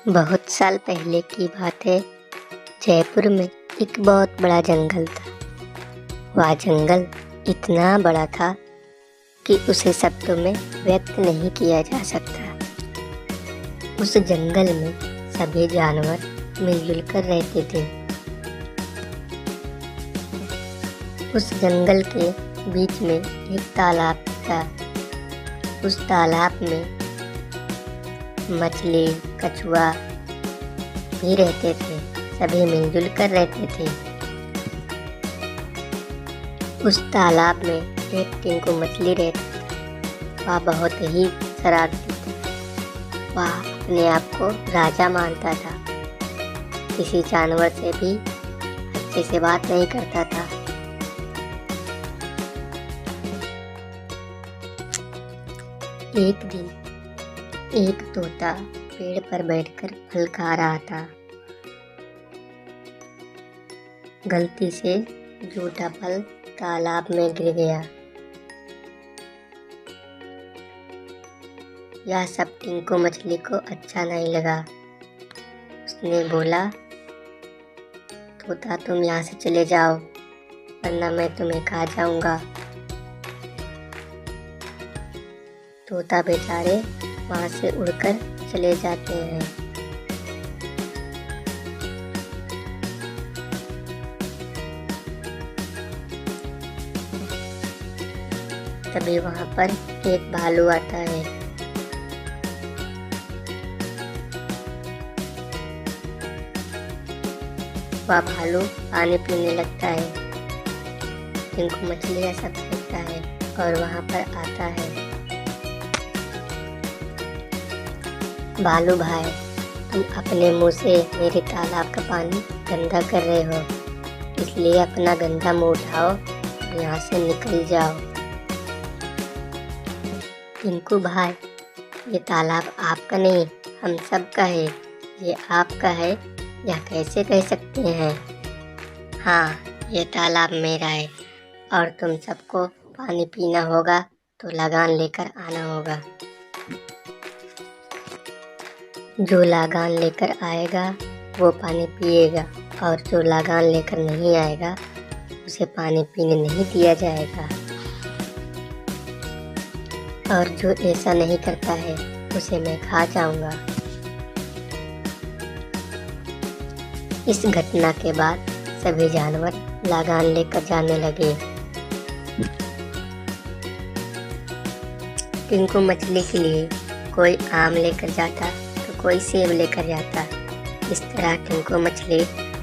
बहुत साल पहले की बात है। जयपुर में एक बहुत बड़ा जंगल था। वह जंगल इतना बड़ा था कि उसे शब्दों में व्यक्त नहीं किया जा सकता। उस जंगल में सभी जानवर मिलजुल कर रहते थे। उस जंगल के बीच में एक तालाब था। उस तालाब में मछली, कछुआ भी रहते थे। सभी मिलजुल कर रहते थे। उस तालाब में एक टिंकू मछली रहता था। वह बहुत ही शरारती था। वह अपने आप को राजा मानता था। किसी जानवर से भी अच्छे से बात नहीं करता था। एक दिन एक तोता पेड़ पर बैठकर फल खा रहा था। गलती से झूठा फल तालाब में गिर गया। यह सब टिंकू मछली को अच्छा नहीं लगा। उसने बोला, तोता तुम यहाँ से चले जाओ वरना मैं तुम्हें खा जाऊंगा। तोता बेचारे वहाँ से उड़कर चले जाते हैं। तभी वहाँ पर एक भालू आता है। वह भालू पानी पीने लगता है। टिंकू मछली ऐसा देखता है और वहाँ पर आता है। भालू भाई, तुम अपने मुंह से मेरे तालाब का पानी गंदा कर रहे हो, इसलिए अपना गंदा मुंह उठाओ और यहाँ से निकल जाओ। टिंकू भाई, ये तालाब आपका नहीं, हम सब का है। ये आपका है, यह कैसे कह सकते हैं? हाँ, ये तालाब मेरा है और तुम सबको पानी पीना होगा तो लगान लेकर आना होगा। जो लगान लेकर आएगा वो पानी पिएगा और जो लगान लेकर नहीं आएगा उसे पानी पीने नहीं दिया जाएगा। और जो ऐसा नहीं करता है उसे मैं खा जाऊंगा। इस घटना के बाद सभी जानवर लगान लेकर जाने लगे। टिंकू मछली के लिए कोई आम लेकर जाता तो कोई सेब लेकर जाता। इस तरह टिंकू मछली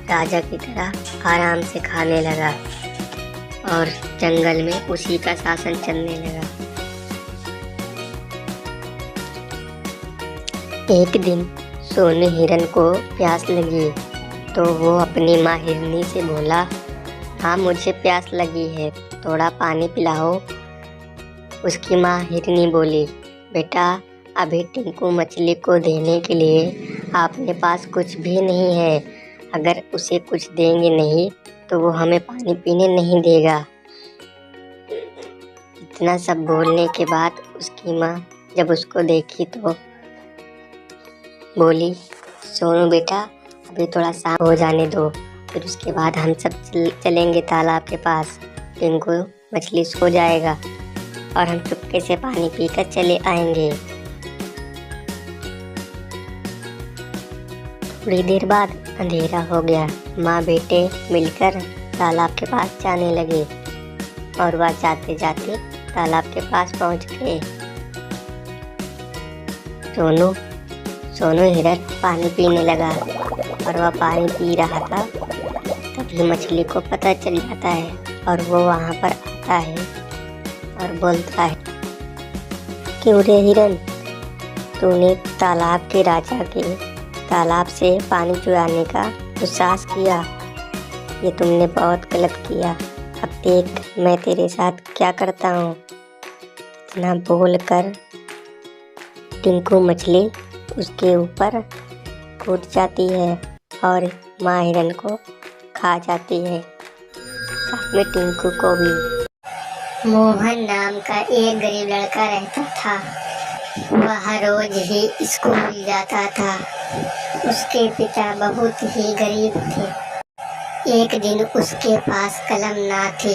राजा की तरह आराम से खाने लगा और जंगल में उसी का शासन चलने लगा। एक दिन सोनू हिरन को प्यास लगी तो वो अपनी माँ हिरनी से बोला, हाँ मुझे प्यास लगी है, थोड़ा पानी पिलाओ। उसकी माँ हिरनी बोली, बेटा अभी टिंकू मछली को देने के लिए आपके पास कुछ भी नहीं है। अगर उसे कुछ देंगे नहीं तो वो हमें पानी पीने नहीं देगा। इतना सब बोलने के बाद उसकी माँ जब उसको देखी तो बोली, सोनू बेटा अभी थोड़ा शाम हो जाने दो, फिर उसके बाद हम सब चलेंगे तालाब के पास। टिंकू मछली सो जाएगा और हम चुपके से पानी पीकर चले आएंगे। थोड़ी देर बाद अंधेरा हो गया। माँ बेटे मिलकर तालाब के पास जाने लगे और वह जाते जाते तालाब के पास पहुँच गए। सोनू हिरन पानी पीने लगा और वह पानी पी रहा था। तभी मछली को पता चल जाता है और वो वहाँ पर आता है और बोलता है, क्यों रे हिरन, तूने तालाब के राजा के तालाब से पानी चुराने का दुस्साहस किया। ये तुमने बहुत गलत किया। अब देख मैं तेरे साथ क्या करता हूँ। इतना बोलकर टिंकू मछली उसके ऊपर कूद जाती है और माँ हिरन को खा जाती है, साथ में टिंकू को भी। मोहन नाम का एक गरीब लड़का रहता था। वह रोज ही स्कूल जाता था। उसके पिता बहुत ही गरीब थे। एक दिन उसके पास कलम ना थी।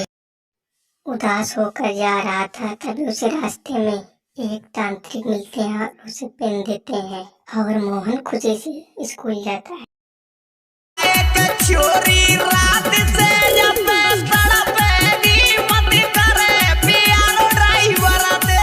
उदास होकर जा रहा था, तभी उसे रास्ते में एक तांत्रिक मिलते हैं और उसे पेन देते हैं और मोहन खुशी से स्कूल जाता है। एक छोरी रात से जब तड़पेगी मत करे पियानो ड्राइवर दे।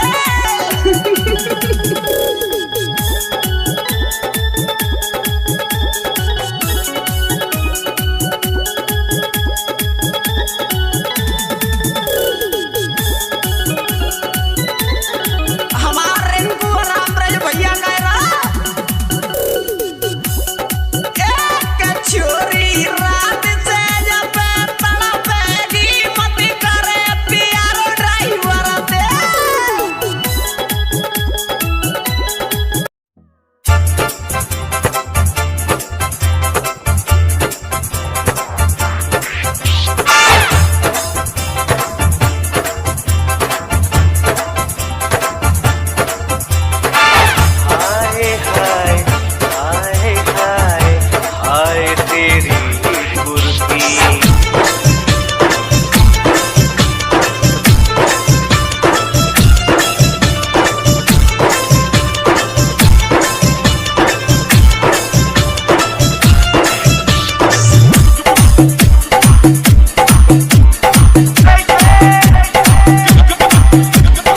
हमारे रिंकू रामराज भैया कह रहा एक छोरी रात से जब तड़पेगी मत करे पियानो ड्राइवर दे। हाय हाय हाय हाय हाय तेरी कुर्ती।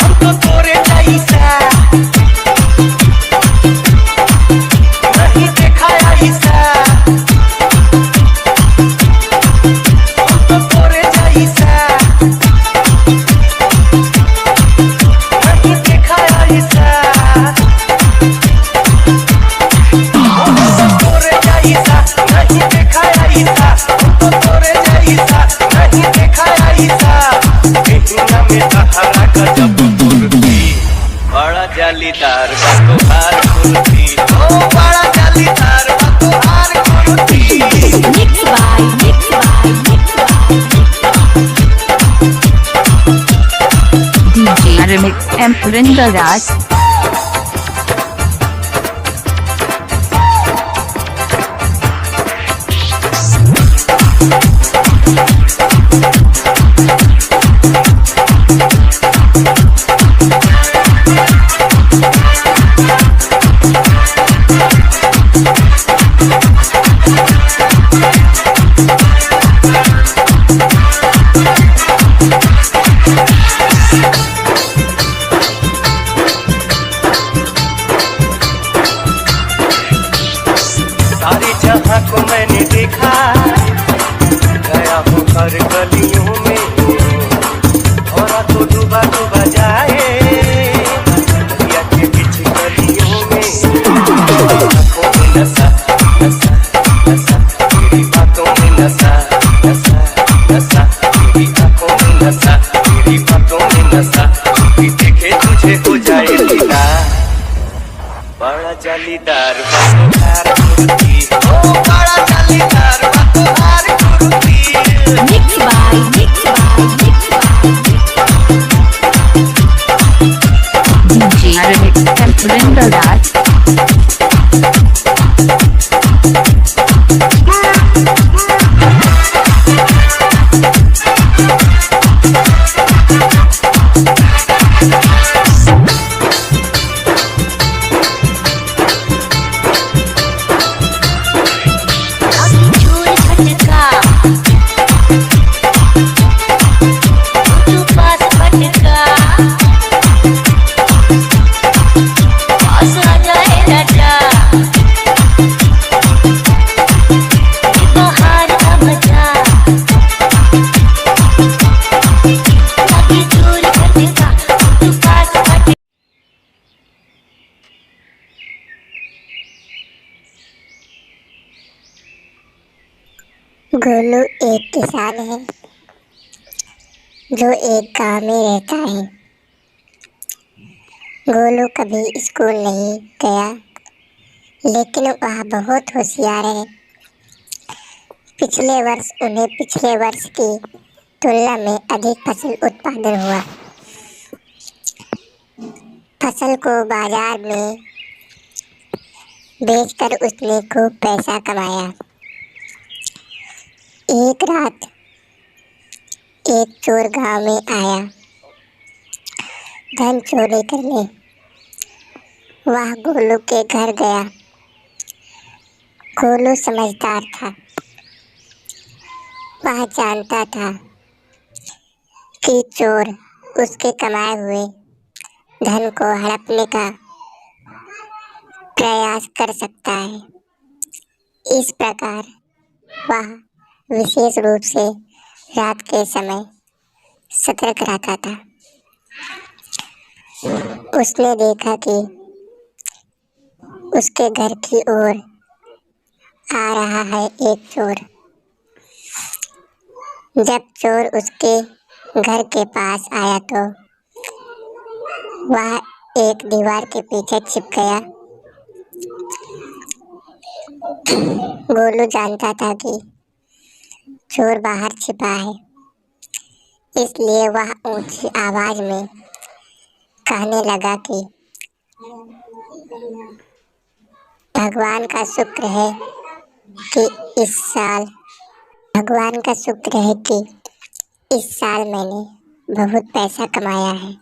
हमको तोरे जैसा नहीं देखा ऐसा। हमको तोरे जैसा नहीं देखा ऐसा। हमको तोरे जैसा नहीं देखा ऐसा। हमको तोरे जैसा नहीं देखा ऐसा। हिना में तहरा गजब कुर्ती, बड़ा जालीदार बा तोहार कुर्ती। ओ बड़ा जालीदार बा तोहार kurti. DJ Remix M. Purinder Raj. सारी जहां को मैंने देखा, गया हूँ हर गलियों में। और तो डूबा डूबा जाए दरिया के बीच गलियों में। आँखों में नशा नशा नशा, तेरी बातों में नशा नशा नशा, तेरी आँखों में नशा, तेरी बातों में नशा। भी देखे तुझे हो जाए लीला, बड़ा जालीदार बा तोहार कुर्ती। ओ बड़ा जालीदार बा तोहार kurti. DJ Remix M. Purinder Raj. Golu एक किसान है जो एक गांव में रहता है। गोलू कभी स्कूल नहीं गया, लेकिन वह बहुत होशियार है। पिछले वर्ष उन्हें पिछले वर्ष की तुलना में अधिक फसल उत्पादन हुआ। फसल को बाजार में बेचकर उसने खूब पैसा कमाया। एक रात एक चोर गांव में आया धन चोरी करने। वह गोलू के घर गया। गोलू समझदार था। वह जानता था कि चोर उसके कमाए हुए धन को हड़पने का प्रयास कर सकता है। इस प्रकार वह विशेष रूप से रात के समय सतर्क रहता था। उसने देखा कि उसके घर की ओर आ रहा है एक चोर। जब चोर उसके घर के पास आया तो वह एक दीवार के पीछे छिप गया। गोलू जानता था कि चोर बाहर छिपा है, इसलिए वह ऊंची आवाज में कहने लगा कि भगवान का शुक्र है कि इस साल मैंने बहुत पैसा कमाया है,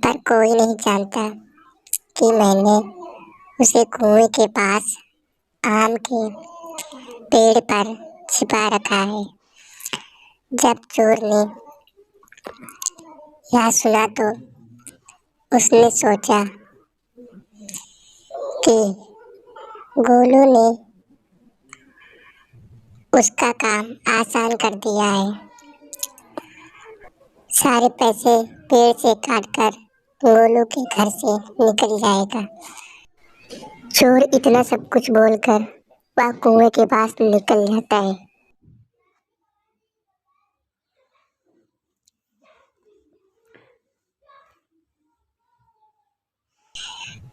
पर कोई नहीं जानता कि मैंने उसे कुएं के पास आम के पेड़ पर छिपा रखा है। जब चोर ने यह सुना तो उसने सोचा कि गोलू ने उसका काम आसान कर दिया है। सारे पैसे पेड़ से काटकर गोलू के घर से निकल जाएगा। चोर इतना सब कुछ बोलकर वह कुएं के पास निकल जाता है।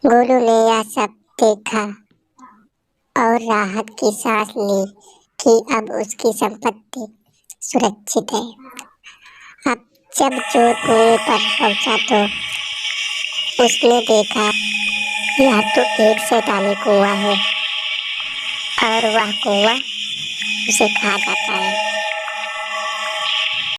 गोलू ने यह सब देखा और राहत की सांस ली कि अब उसकी संपत्ति सुरक्षित है। अब जब चोर कुएं पर पहुंचा तो उसने देखा यह तो एक शैतानी कुआं है और वह कुआं उसे खा जाता है।